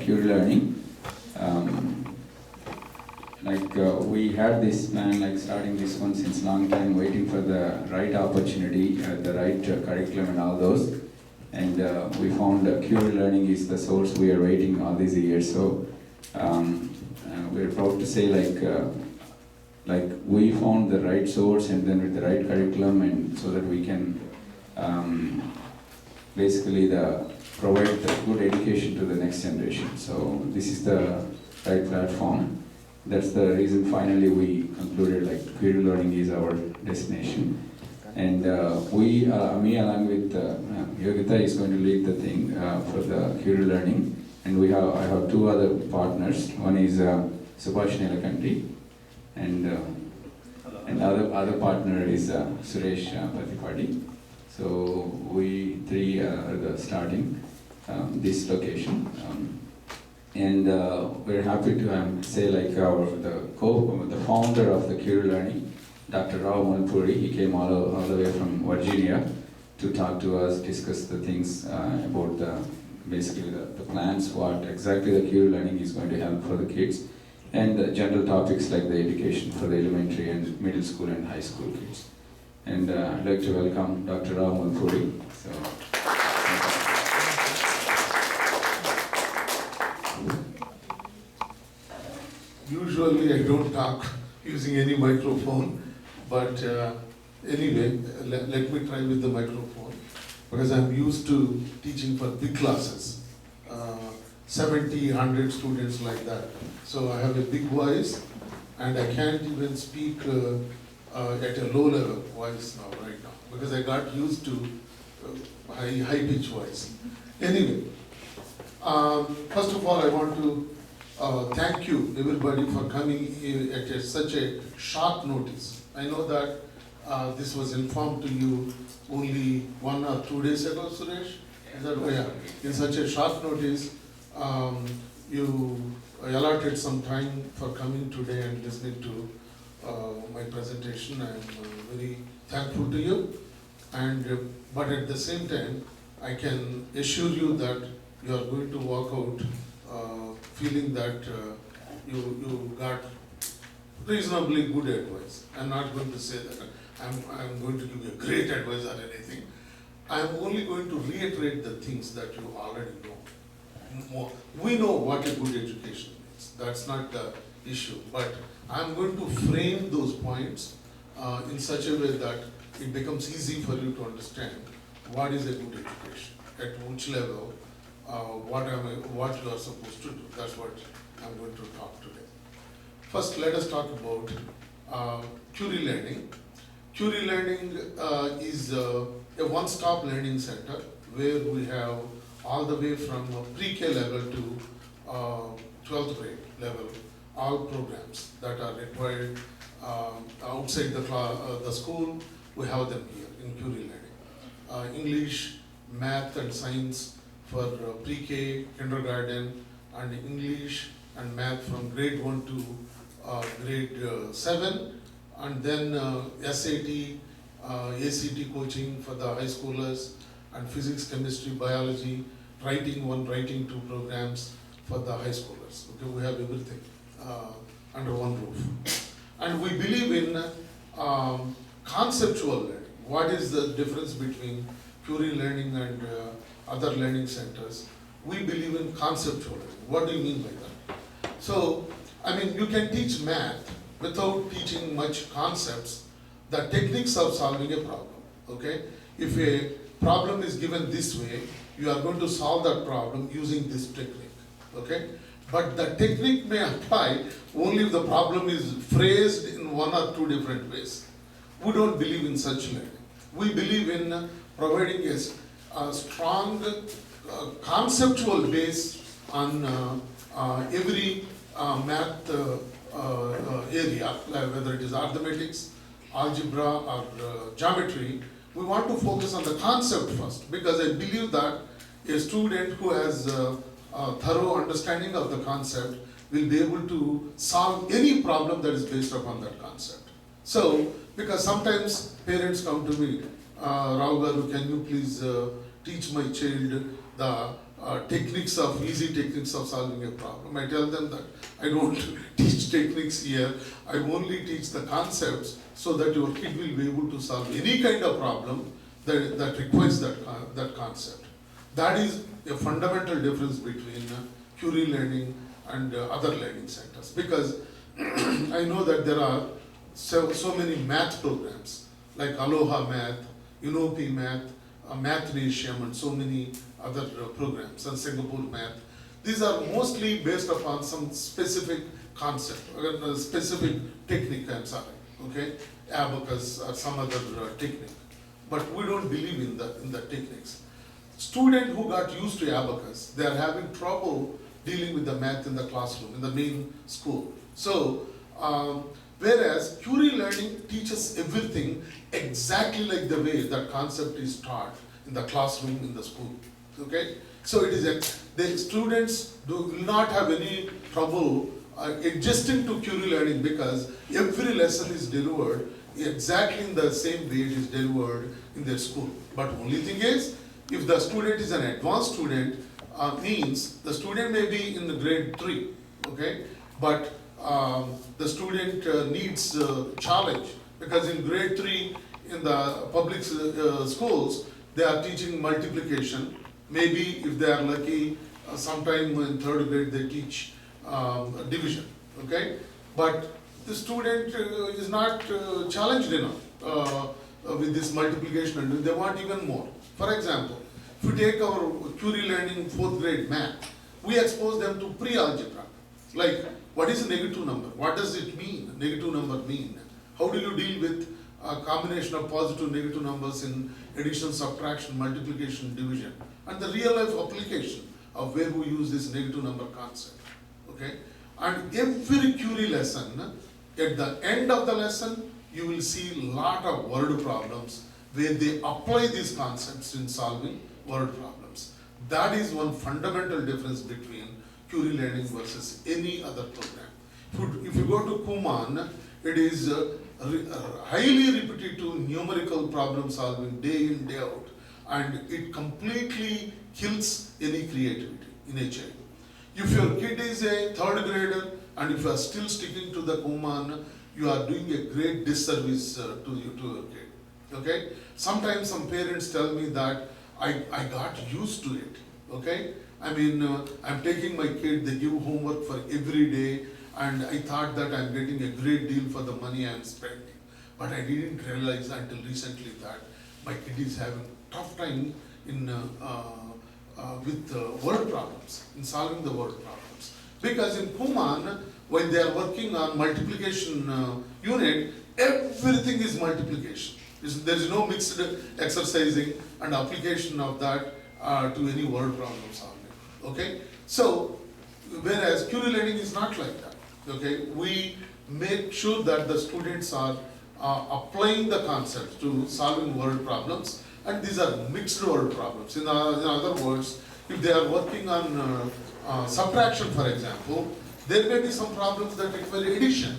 Curie Learning. We had this plan, like starting this one since long time, waiting for the right opportunity, the right curriculum and all those. And we found Curie Learning is the source we are waiting all these years. So we're proud to say like we found the right source and then with the right curriculum, and so that we can basically provide the good education to the next generation. So this is the right platform. That's the reason finally we concluded like Curie Learning is our destination. And me along with Yogita is going to lead the thing for the Curie Learning. And I have two other partners. One is Subhash Nelakanti, and other partner is Suresh Pathipadi. So we three are starting this location. And we're happy to say like the founder of the Curie Learning, Dr. Rao Mulpuri, he came all the way from Virginia to talk to us, discuss the things about basically the plans, what exactly the Curie Learning is going to help for the kids, and the general topics like the education for the elementary and middle school and high school kids. And I'd like to welcome Dr. Rao Mulpuri. Usually I don't talk using any microphone, but anyway, let me try with the microphone, because I'm used to teaching for big classes, 70, 100 students like that. So I have a big voice, and I can't even speak at a low level voice right now, because I got used to high pitch voice. Anyway, first of all, I want to thank you everybody for coming at such a short notice. I know that this was informed to you only 1 or 2 days ago, Suresh? Is that yeah? In such a short notice, you allotted some time for coming today and listening to my presentation. I am very thankful to you. But at the same time, I can assure you that you are going to walk out feeling that you got reasonably good advice. I'm not going to say that I'm going to give you a great advice or anything. I'm only going to reiterate the things that you already know. We know what a good education means. That's not the issue. But I'm going to frame those points in such a way that it becomes easy for you to understand what is a good education, at which level, what you are supposed to do. That's what I'm going to talk today. First, let us talk about Curie Learning. Curie Learning is a one-stop learning center where we have all the way from pre-K level to 12th grade level, all programs that are required outside the school. We have them here in Curie Learning. English, math and science for pre-K, kindergarten, and English and math from grade 1 to grade 7, and then SAT, ACT coaching for the high schoolers, and physics, chemistry, biology, writing 1, writing 2 programs for the high schoolers. Okay, we have everything under one roof. And we believe in conceptual learning. What is the difference between Curie Learning and other learning centers? We believe in conceptual learning. What do you mean by that? So, I mean, you can teach math without teaching much concepts, the techniques of solving a problem, okay? If a problem is given this way, you are going to solve that problem using this technique, okay? But the technique may apply only if the problem is phrased in 1 or 2 different ways. We don't believe in such learning. We believe in providing a strong conceptual base on every math area, whether it is arithmetics, algebra, or geometry. We want to focus on the concept first, because I believe that a student who has a thorough understanding of the concept will be able to solve any problem that is based upon that concept. So, because sometimes parents come to me, Rao Garu, can you please teach my child the easy techniques of solving a problem. I tell them that I don't teach techniques here. I only teach the concepts so that your kid will be able to solve any kind of problem that requires that concept. That is a fundamental difference between Curie learning and other learning centers, because I know that there are so many math programs like Aloha Math, Unopi Math, Mathnasium, and so many other programs, and Singapore Math. These are mostly based upon some specific concept, specific technique, I'm sorry, okay, abacus or some other technique. But we don't believe in the techniques. Student who got used to abacus, they are having trouble dealing with the math in the classroom, in the main school. So, whereas Curie learning teaches everything exactly like the way that concept is taught in the classroom, in the school. Okay? So it is the students will not have any trouble adjusting to Curie learning, because every lesson is delivered exactly in the same way it is delivered in their school. But only thing is, if the student is an advanced student, means the student may be in the grade 3, okay? But the student needs challenge, because in grade 3 in the public schools, they are teaching multiplication. Maybe if they are lucky, sometime in 3rd grade they teach division, okay? But the student is not challenged enough with this multiplication, and they want even more. For example, if you take our Curie learning 4th grade math, we expose them to pre-algebra. Like, what is a negative number? What does it mean? Negative number mean? How do you deal with a combination of positive and negative numbers in addition, subtraction, multiplication, division? And the real life application of where we use this negative number concept. Okay? And every Curie lesson, at the end of the lesson, you will see a lot of word problems where they apply these concepts in solving word problems. That is one fundamental difference between Curie learning versus any other program. If you go to Kuman, it is highly repetitive numerical problem solving day in, day out, and it completely kills any creativity in a child. If your kid is a 3rd grader and if you are still sticking to the Kuman, you are doing a great disservice to your kid. Okay? Sometimes some parents tell me that I got used to it. Okay? I mean, I'm taking my kid, they give homework for every day, and I thought that I'm getting a great deal for the money I'm spending. But I didn't realize until recently that my kid is having tough time in with word problems, in solving the word problems. Because in Kuman, when they are working on multiplication unit, everything is multiplication. There is no mixed exercising and application of that to any word problem solving. Okay? So, whereas Curie learning is not like that. Okay? We make sure that the students are applying the concepts to solving word problems, and these are mixed word problems. In other words, if they are working on subtraction, for example, there may be some problems that require addition.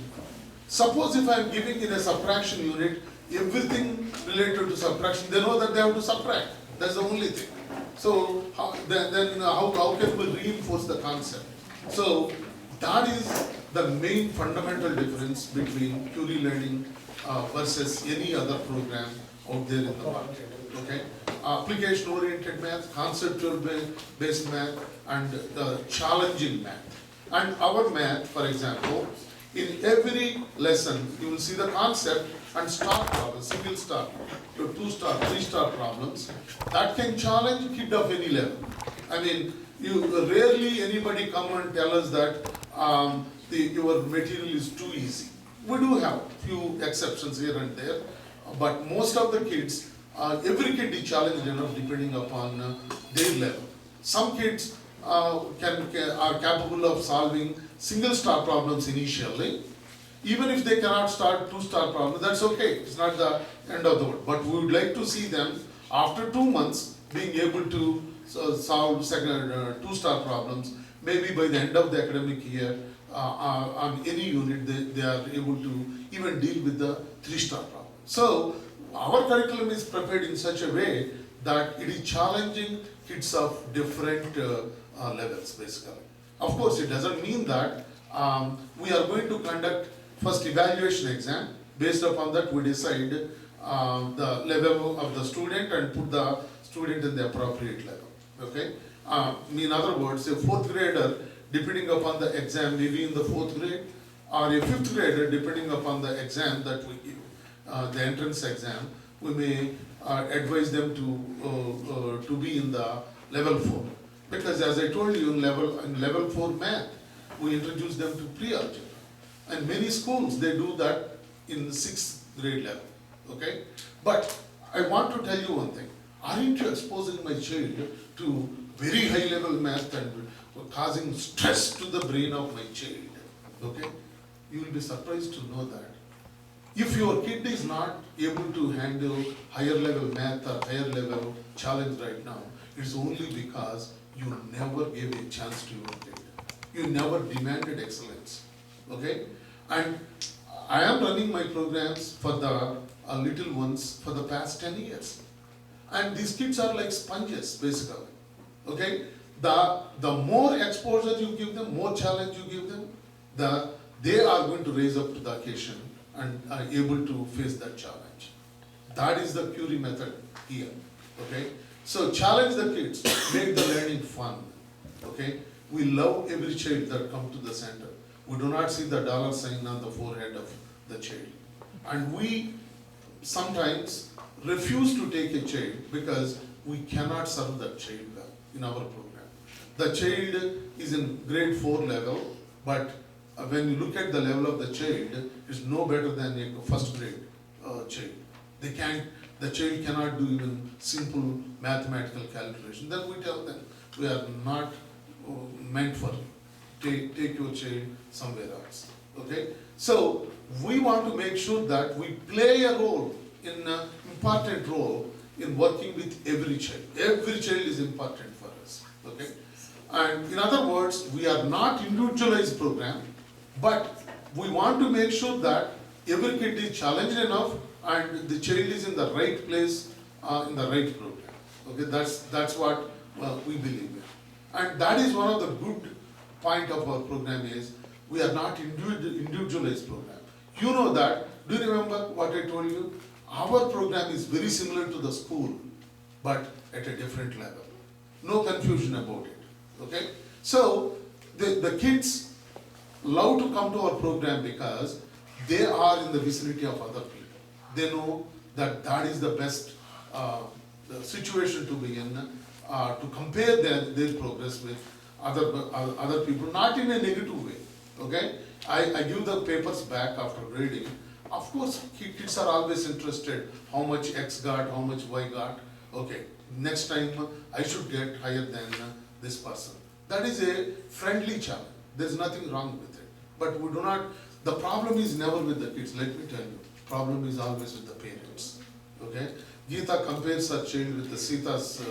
Suppose if I am giving in a subtraction unit everything related to subtraction, they know that they have to subtract. That's the only thing. So how can we reinforce the concept? So that is the main fundamental difference between Curie learning versus any other program out there in the market. Okay? Application-oriented math, conceptual-based math, and challenging math. And our math, for example, in every lesson, you will see the concept and star problems, single star, to 2-star, 3-star problems that can challenge kid of any level. I mean, rarely anybody come and tell us that your material is too easy. We do have few exceptions here and there, but most of the kids, every kid is challenged enough depending upon their level. Some kids are capable of solving single star problems initially. Even if they cannot start 2-star problems, that's okay. It's not the end of the world. But we would like to see them after 2 months being able to solve 2-star problems. Maybe by the end of the academic year, on any unit, they are able to even deal with the 3-star problem. So our curriculum is prepared in such a way that it is challenging kids of different levels basically. Of course, it doesn't mean that we are going to conduct first evaluation exam. Based upon that, we decide the level of the student and put the student in the appropriate level. Okay. In other words, a fourth grader, depending upon the exam, maybe in the fourth grade, or a fifth grader, depending upon the exam that we give, the entrance exam, we may advise them to be in the level 4. Because as I told you, in level 4 math, we introduce them to pre-algebra. And many schools, they do that in the 6th grade level. Okay? But I want to tell you one thing. Aren't you exposing my child to very high level math and causing stress to the brain of my child? Okay? You will be surprised to know that if your kid is not able to handle higher level math or higher level challenge right now, it's only because you never gave a chance to your kid. You never demanded excellence. Okay? And I am running my programs for the little ones for the past 10 years. And these kids are like sponges, basically. Okay? The more exposure you give them, more challenge you give them, they are going to raise up to the occasion and are able to face that challenge. That is the Curie method here. Okay? So challenge the kids, make the learning fun. Okay? We love every child that comes to the center. We do not see the dollar sign on the forehead of the child. And we sometimes refuse to take a child because we cannot serve that child well in our program. The child is in grade 4 level, but when you look at the level of the child, it's no better than a first grade child. The child cannot do even simple mathematical calculation. Then we tell them, we are not meant for you. Take your child somewhere else. Okay? So we want to make sure that we play a role, important role in working with every child. Every child is important for us. Okay? And in other words, we are not individualized program, but we want to make sure that every kid is challenged enough and the child is in the right place, in the right program. Okay? That's what we believe in. And that is one of the good point of our program is we are not individualized program. You know that. Do you remember what I told you? Our program is very similar to the school, but at a different level. No confusion about it. Okay? So the kids love to come to our program because they are in the vicinity of other people. They know that that is the best the situation to be in, to compare their progress with other people, not in a negative way. Okay? I give the papers back after grading. Of course, kids are always interested how much X got, how much Y got. Okay, next time I should get higher than this person. That is a friendly challenge. There's nothing wrong with it. But we do not, the problem is never with the kids, let me tell you. Problem is always with the parents. Okay? Gita compares her child with the Sita's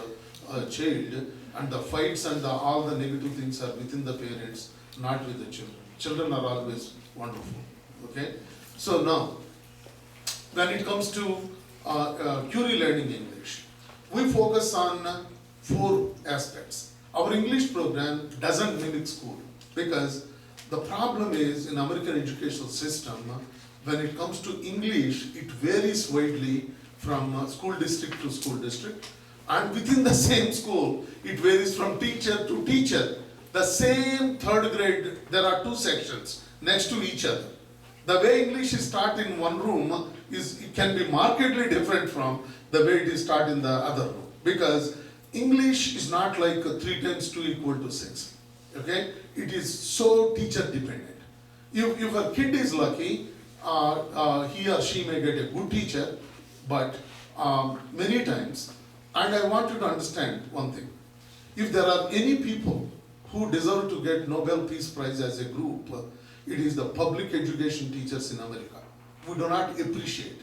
child, and the fights and all the negative things are within the parents, not with the children. Children are always wonderful. Okay? So now, when it comes to Curie Learning English, we focus on 4 aspects. Our English program doesn't mimic school because the problem is in American educational system, when it comes to English, it varies widely from school district to school district, and within the same school, it varies from teacher to teacher. The same 3rd grade, there are 2 sections next to each other. The way English is taught in one room it can be markedly different from the way it is taught in the other room. Because English is not like 3 times 2 equal to 6. Okay? It is so teacher dependent. If a kid is lucky, he or she may get a good teacher, but many times, and I want you to understand one thing. If there are any people who deserve to get Nobel Peace Prize as a group, it is the public education teachers in America. We do not appreciate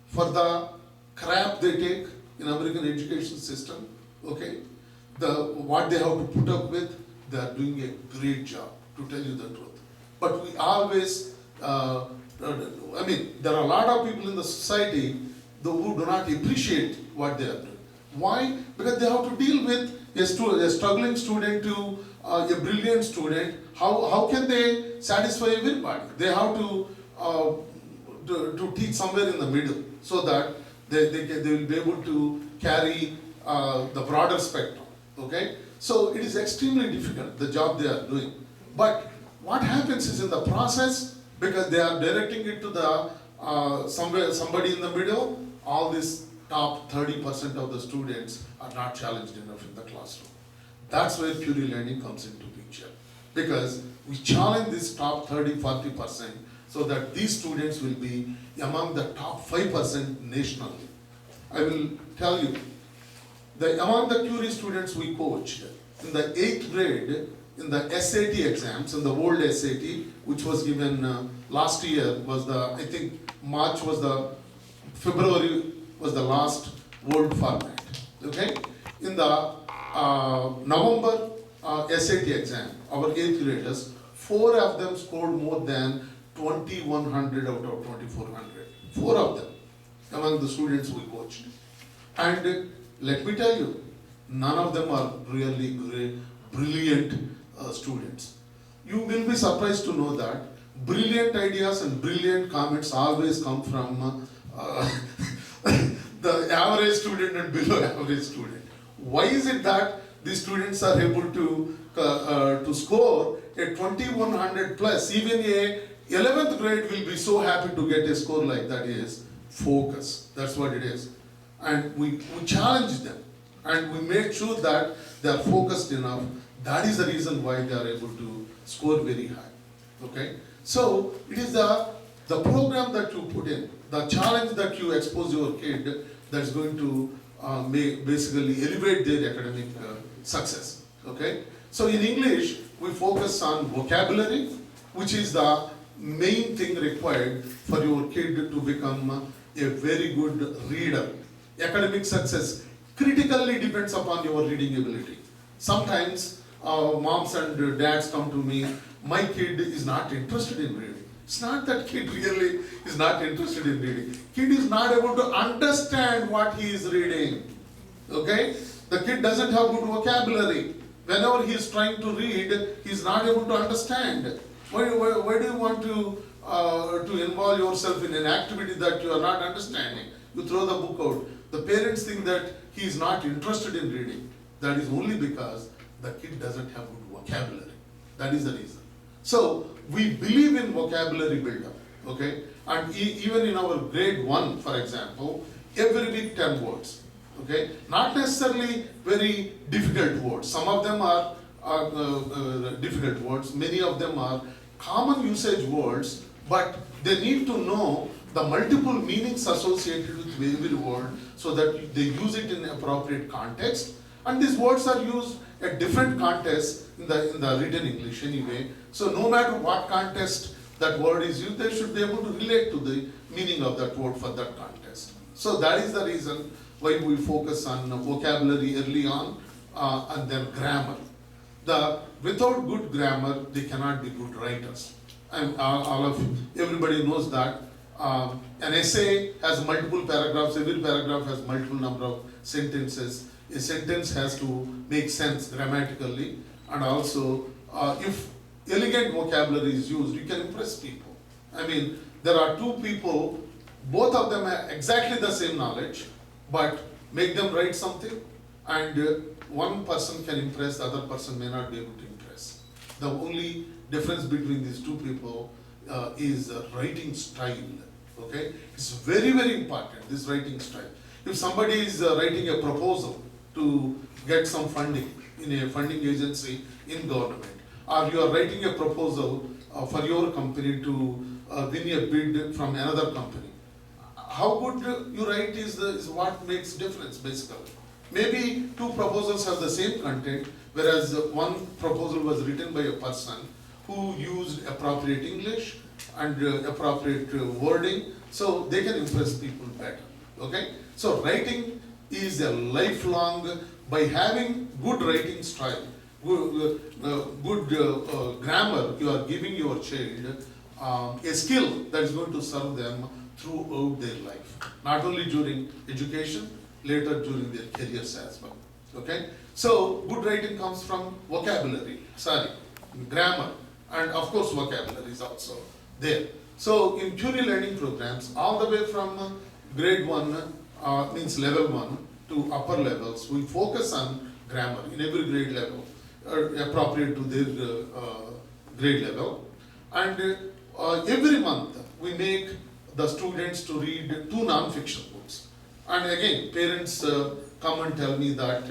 for the crap they take in American education system. Okay, what they have to put up with, they are doing a great job, to tell you the truth. But we always, there are a lot of people in the society who do not appreciate what they are doing. Why? Because they have to deal with a struggling student to a brilliant student. How can they satisfy everybody? They have to teach somewhere in the middle so that they will be able to carry the broader spectrum. Okay? So it is extremely difficult, the job they are doing. But what happens is in the process, because they are directing it to the somebody in the middle, all these top 30% of the students are not challenged enough in the classroom. That's where Curie learning comes into picture. Because we challenge this top 30-40% so that these students will be among the top 5% nationally. I will tell you, among the Curie students we coached, in the 8th grade, in the SAT exams, in the world SAT, which was given last year, was I think March was February was the last world format. Okay? In the November SAT exam, our 8th graders, 4 of them scored more than 2100 out of 2400. 4 of them among the students we coached. And let me tell you, none of them are really great, brilliant students. You will be surprised to know that brilliant ideas and brilliant comments always come from the average student and below average student. Why is it that these students are able to score a 2100 plus? Even a 11th grade will be so happy to get a score like that. Is focus. That's what it is. And we challenge them and we make sure that they are focused enough. That is the reason why they are able to score very high. Okay? So it is the program that you put in, the challenge that you expose your kid, that's going to basically elevate their academic success. Okay? So in English, we focus on vocabulary, which is the main thing required for your kid to become a very good reader. Academic success critically depends upon your reading ability. Sometimes moms and dads come to me, my kid is not interested in reading. It's not that kid really is not interested in reading. Kid is not able to understand what he is reading. Okay? The kid doesn't have good vocabulary. Whenever he is trying to read, he is not able to understand. Why do you want to involve yourself in an activity that you are not understanding? You throw the book out. The parents think that he is not interested in reading. That is only because the kid doesn't have good vocabulary. That is the reason. So we believe in vocabulary buildup. Okay? And even in our grade 1, for example, every week 10 words. Okay? Not necessarily very difficult words. Some of them are difficult words. Many of them are common usage words, but they need to know the multiple meanings associated with every word so that they use it in appropriate context. And these words are used at different contexts in the written English anyway. So no matter what context that word is used, they should be able to relate to the meaning of that word for that context. So that is the reason why we focus on vocabulary early on and then grammar. Without good grammar, they cannot be good writers. And everybody knows that an essay has multiple paragraphs. Every paragraph has multiple number of sentences. A sentence has to make sense grammatically, and also if elegant vocabulary is used, you can impress people. I mean, there are two people, both of them have exactly the same knowledge, but make them write something, and one person can impress, the other person may not be able to impress. The only difference between these two people is writing style. Okay, it's very, very important, this writing style. If somebody is writing a proposal to get some funding in a funding agency in government, or you are writing a proposal for your company to win a bid from another company, how good you write is what makes difference basically. Maybe two proposals have the same content, whereas one proposal was written by a person who used appropriate English and appropriate wording, so they can impress people better. Okay? So writing is a lifelong, by having good writing style, good grammar, you are giving your child a skill that is going to serve them throughout their life. Not only during education, later during their careers as well. Okay? So, good writing comes from grammar, and of course vocabulary is also there. So, in Curie learning programs, all the way from grade 1, means level 1 to upper levels, we focus on grammar in every grade level, appropriate to their grade level. And every month we make the students to read 2 non-fiction books. And again, parents come and tell me that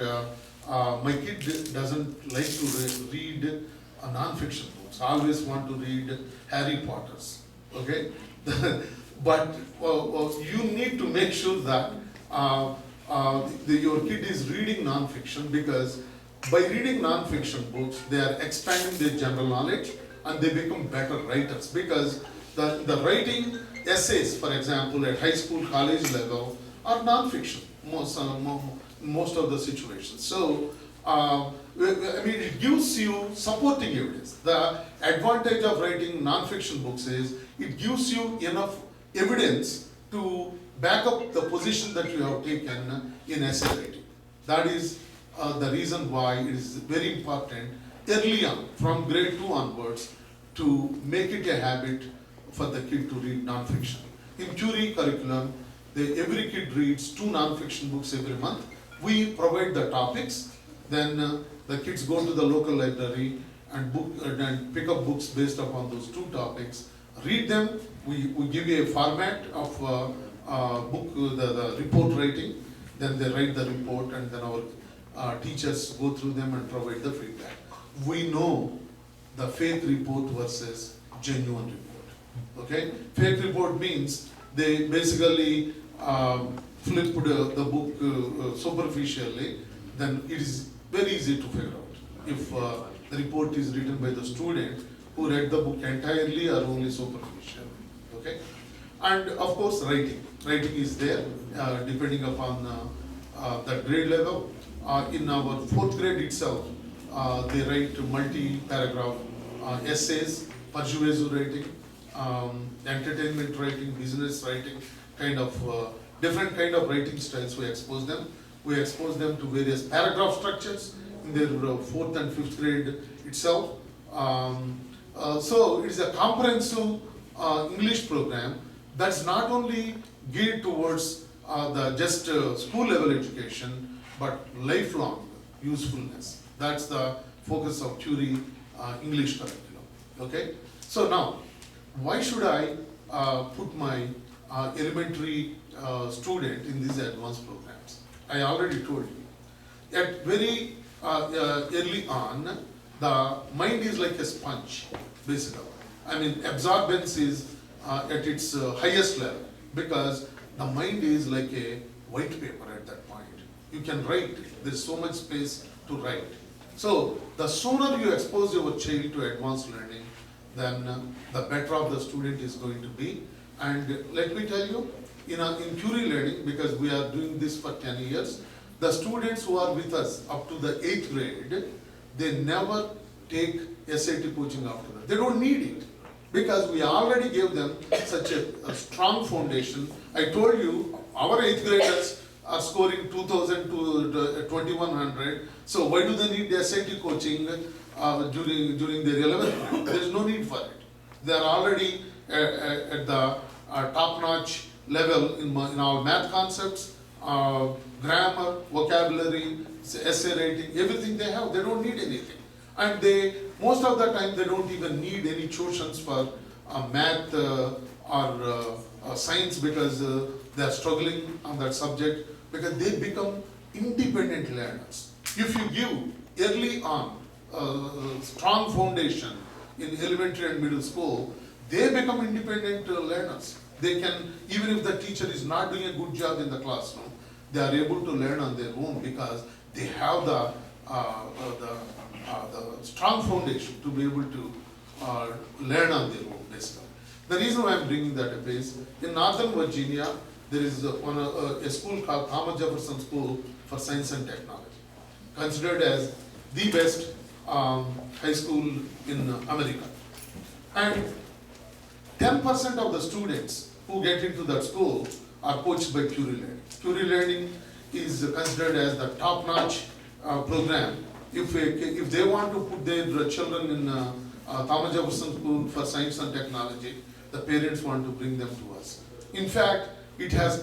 my kid doesn't like to read non-fiction books. I always want to read Harry Potter's. Okay, but you need to make sure that your kid is reading non-fiction, because by reading non-fiction books, they are expanding their general knowledge and they become better writers, because the writing essays, for example, at high school, college level, are non-fiction, most of the situations. So, I mean, it gives you supporting evidence. The advantage of writing non-fiction books is it gives you enough evidence to back up the position that you have taken in essay writing. That is the reason why it is very important early on, from grade 2 onwards, to make it a habit for the kid to read non-fiction. In Curie curriculum, every kid reads 2 non-fiction books every month. We provide the topics, then the kids go to the local library and pick up books based upon those 2 topics, read them. We give you a format of book, the report writing, then they write the report, and then our teachers go through them and provide the feedback. We know the fake report versus genuine report. Okay? Fake report means they basically flipped the book superficially, then it is very easy to figure out if the report is written by the student who read the book entirely or only superficial. Okay? And of course, writing. Writing is there depending upon the grade level. In our 4th grade itself, they write multi-paragraph essays, persuasive writing, entertainment writing, business writing, kind of different kind of writing styles we expose them. We expose them to various paragraph structures in their 4th and 5th grade itself. So it is a comprehensive English program that's not only geared towards the just school level education, but lifelong usefulness. That's the focus of Curie English curriculum. Okay? So now, why should I put my elementary student in these advanced programs? I already told you. At very early on, the mind is like a sponge, basically. I mean, absorbance is at its highest level, because the mind is like a white paper at that point. You can write, there's so much space to write. So, the sooner you expose your child to advanced learning, then the better off the student is going to be. And let me tell you, in Curie learning, because we are doing this for 10 years, the students who are with us up to the 8th grade, they never take SAT coaching after that. They don't need it, because we already gave them such a strong foundation. I told you, our 8th graders are scoring 2000 to 2100. So why do they need the SAT coaching during their 11th grade? There is no need for it. They are already at the top-notch level in our math concepts, grammar, vocabulary, essay writing, everything they have. They don't need anything. And most of the time, they don't even need any tuitions for math or science, because they are struggling on that subject, because they become independent learners. If you give early on strong foundation in elementary and middle school, they become independent learners. They can, even if the teacher is not doing a good job in the classroom, they are able to learn on their own, because they have the strong foundation to be able to learn on their own, basically. The reason why I'm bringing that up is, in Northern Virginia, there is a school called Thomas Jefferson School for Science and Technology, considered as the best high school in America. And 10% of the students who get into that school are coached by Curie Learning. Curie Learning is considered as the top-notch program. If they want to put their children in Thomas Jefferson School for Science and Technology, the parents want to bring them to us. In fact, it has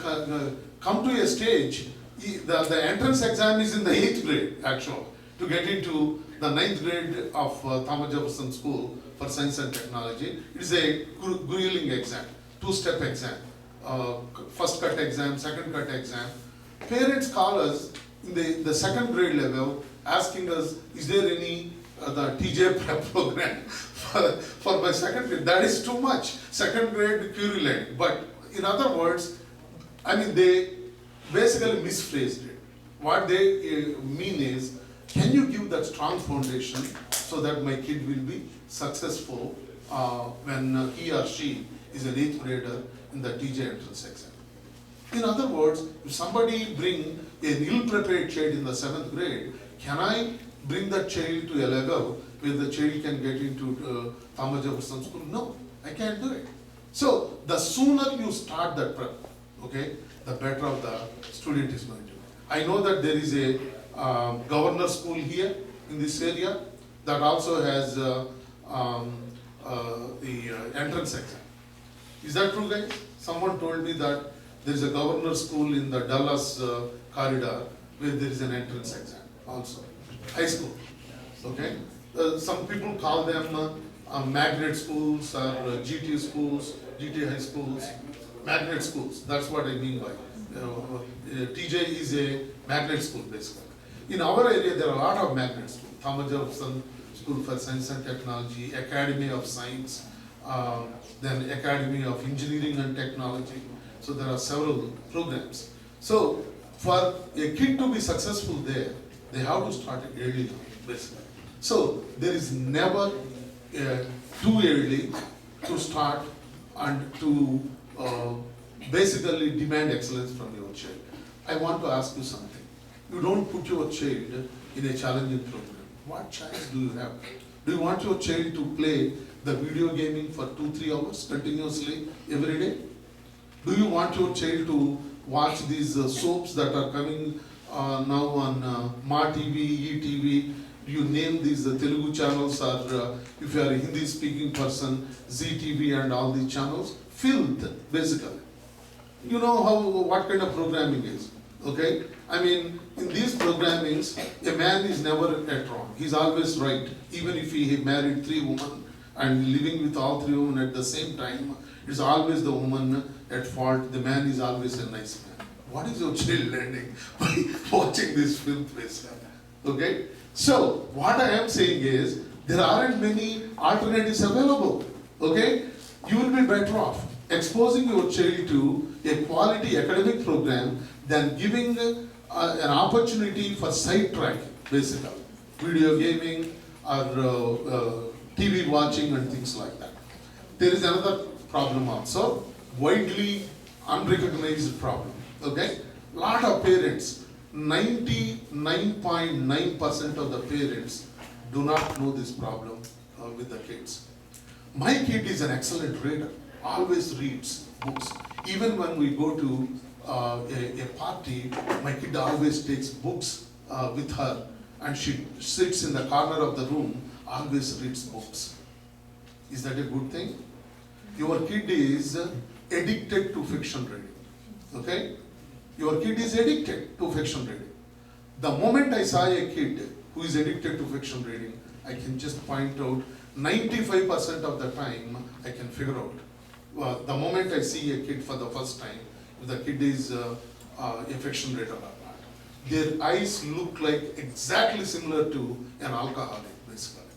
come to a stage, the entrance exam is in the 8th grade, actually, to get into the 9th grade of Thomas Jefferson School for Science and Technology. It is a grueling exam, 2-step exam. First cut exam, second cut exam. Parents call us in the second grade level asking us, is there any the TJ prep program for my second grade? That is too much. Second grade Curie led. But in other words, I mean, they basically misphrased it. What they mean is, can you give that strong foundation so that my kid will be successful when he or she is an 8th grader in the TJ entrance exam? In other words, if somebody bring an ill-prepared child in the 7th grade, can I bring that child to a level where the child can get into Thomas Jefferson School? No, I can't do it. So the sooner you start that prep, okay, the better of the student is going to be. I know that there is a governor school here in this area that also has the entrance exam. Is that true, guys? Someone told me that there is a governor school in the Dallas corridor where there is an entrance exam also. High school, okay? Some people call them magnet schools or GT schools, GT high schools, magnet schools. That's what I mean by TJ is a magnet school basically. In our area, there are a lot of magnet schools. Thomas Jefferson School for Science and Technology, Academy of Science, then Academy of Engineering and Technology. So there are several programs. So for a kid to be successful there, they have to start early, basically. So there is never too early to start and to basically demand excellence from your child. I want to ask you something. You don't put your child in a challenging program. What choice do you have? Do you want your child to play the video gaming for 2-3 hours continuously every day? Do you want your child to watch these soaps that are coming now on Ma TV, ETV? You name these Telugu channels, or if you are a Hindi speaking person, ZTV and all these channels, filled basically. You know what kind of programming is, okay? I mean, in these programmings, a man is never at wrong. He's always right. Even if he married 3 women and living with all 3 women at the same time, it's always the woman at fault. The man is always a nice man. What is your child learning by watching this film, basically? Okay? So, what I am saying is, there aren't many alternatives available. Okay? You will be better off exposing your child to a quality academic program than giving an opportunity for sidetracking, basically. Video gaming or TV watching and things like that. There is another problem also, widely unrecognized problem. Okay? Lot of parents, 99.9% of the parents do not know this problem with the kids. My kid is an excellent reader, always reads books. Even when we go to a party, my kid always takes books with her, and she sits in the corner of the room, always reads books. Is that a good thing? Your kid is addicted to fiction reading. Okay? Your kid is addicted to fiction reading. The moment I saw a kid who is addicted to fiction reading, I can just point out 95% of the time I can figure out. The moment I see a kid for the first time, if the kid is a fiction reader or not, their eyes look like exactly similar to an alcoholic, basically.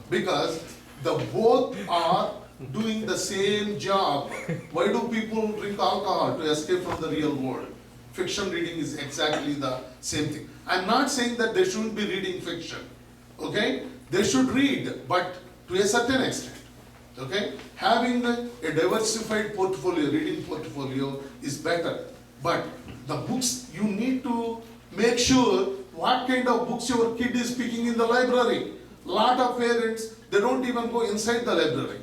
Because the both are doing the same job. Why do people drink alcohol? To escape from the real world. Fiction reading is exactly the same thing. I'm not saying that they shouldn't be reading fiction. Okay? They should read, but to a certain extent. Okay? Having a diversified portfolio, reading portfolio is better. But the books, you need to make sure what kind of books your kid is picking in the library. Lot of parents, they don't even go inside the library.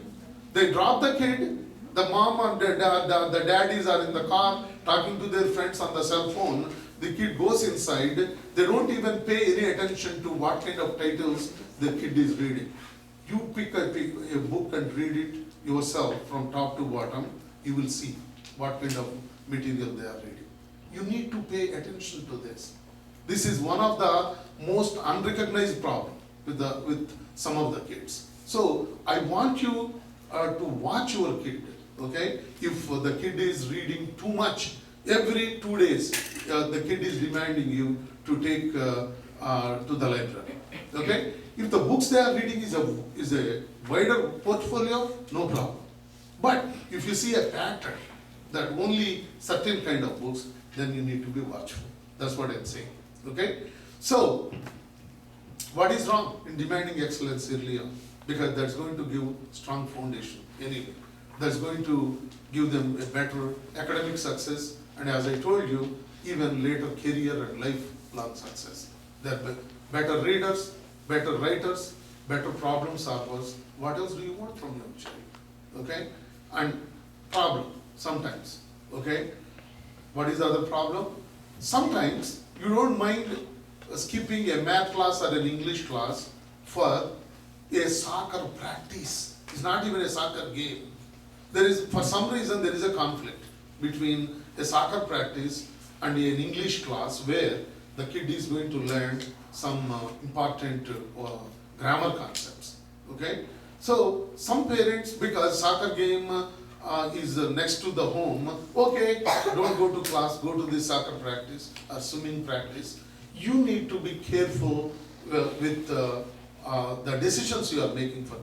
They drop the kid, the mom and the daddies are in the car talking to their friends on the cell phone. the kid goes inside, they don't even pay any attention to what kind of titles the kid is reading. You pick a book and read it yourself from top to bottom, you will see what kind of material they are reading. You need to pay attention to this. This is one of the most unrecognized problem with some of the kids. So I want you to watch your kid, okay? If the kid is reading too much, every 2 days, the kid is demanding you to take to the library, okay? If the books they are reading is a wider portfolio, no problem. But if you see a pattern that only certain kind of books, then you need to be watchful. That's what I'm saying, okay? So, what is wrong in demanding excellence early on? Because that's going to give strong foundation anyway. That's going to give them a better academic success, and as I told you, even later career and lifelong success. They're better readers, better writers, better problem solvers. What else do you want from your child? Okay? And problem, sometimes, okay? What is the other problem? Sometimes you don't mind skipping a math class or an English class for a soccer practice. It's not even a soccer game. There is, for some reason, there is a conflict between a soccer practice and an English class where the kid is going to learn some important grammar concepts, okay? So some parents, because soccer game is next to the home, okay, don't go to class, go to this soccer practice or swimming practice. You need to be careful with the decisions you are making for